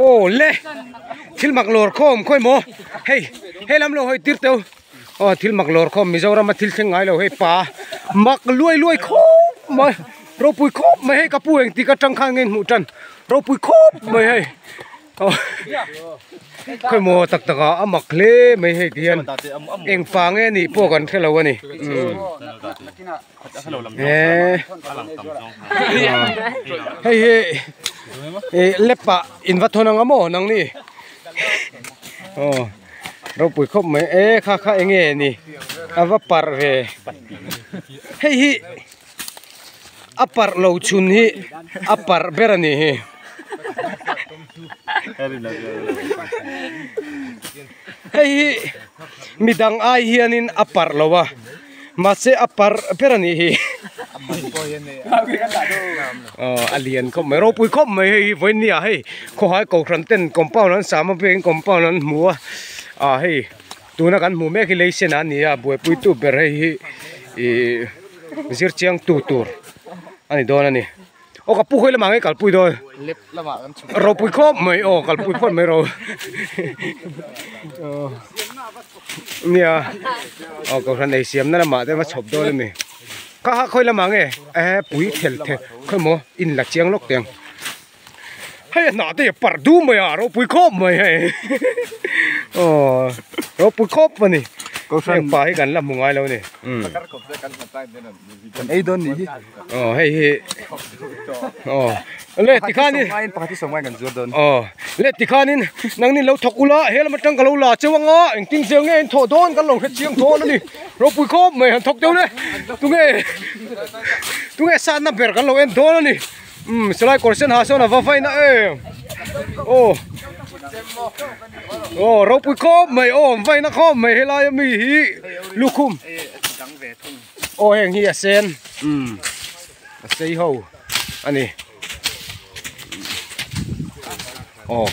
ô lê thil mặc lor khom khoi mo hey hey lam lo hoi tir teu ô thil mặc lor khom Mizoram mà thil theng ngai lo hey pa mặc luai khom mà rau pui khom mà hey kapu eng ti ka trăng khang ngeng mu trần rau pui khom mà hey khoi mo tak taka amak le mai hey tian eng fa nge ni po kan khelo ani hey lepa invathonang amo nang ni rau pui khop mai kha enge ni ava par ve hey hi apar lo chun hi apar berani hi hey midang ai hianin apar lowa mase apar berani hi alien ko mai ro pui khop mai hi voinia hei kho hai ko khran ten compound an sama beng compound an mua hei tuna kan mu me ki leisen an nia boi pui tu ber hei zir chiang tu tur ani don ani o ka pu khoi la mangai kal pui doi lep la ma kan ro pui khop mai kal pui phot mai ro nia ko khran ei siam na ma te ma chop do le mi ka ha khoi la mangai pui thel the khoi mo in la chiang lok teng hay na te par du mai ro pui khop mai hay ro pui khop ni ko sang pa hi kan la mungai lo ni kan ei don ni hey le tikhanin pakati somai kan zur don le tikhanin nang ni lo thokula hel ma tang ka lo la chewanga eng ting jeng nge tho don kan lo khet chiang tho ni ro pui khop mai han thok deu le tu nge san na ber kan lo en don ni selai korsen ha so na va fai na ro pui khop mai vai na khop mai helai mi hi lukhum heng hi asen sei ho ani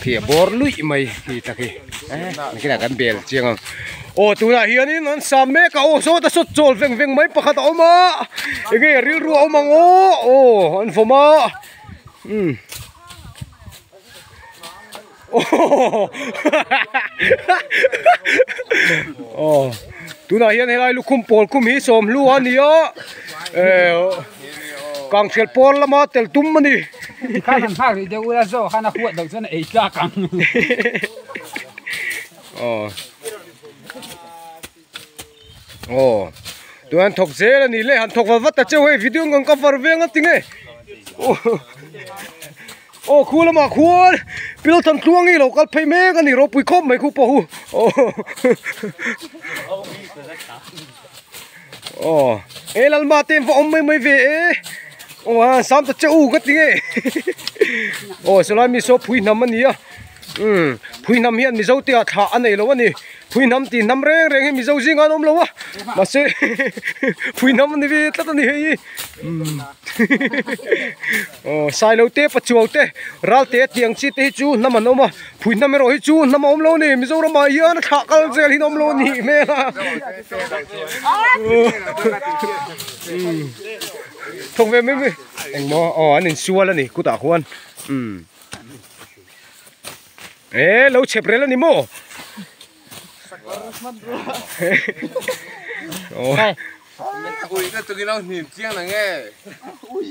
kia bor lui mai hi taki kina kan bel chiang tu na hian in an sam me ka so ta so chol veng mai pakhat oma ege ril ru omang an foma tu na hian helai lukhum pol kum hi som lu ania kang khel pol lama tel tum mani khan phak ri de ura zo khana khuat dau chen ei ta kang tu an thok zel ani le han thok wa ta cheu he video ngang ka var veng atinge khula ma khul pil tan tluangi lo kal phei me ka ni ro pui khop mai khu po hu elal ma tem va om mai ve sam ta cheu ka tinge solai mi so phui nam ani phui nam hian mi zo tia tha anei lo ani phui nam ti nam reng hi mi zo jing an om lo wa ma se phui nam ni vi tlat ani hei sai lo te pa chuau te ral te tiang chi te chu nam an oma phui nam ro hi chu nam om lo ni mi zo ra ma hian kha kal zel hin om lo ni me la thong ve me eng mo an in sual ani ku ta khuan lo chep rel ani mo ui nó tụi nó nhìn chiang là nghe ui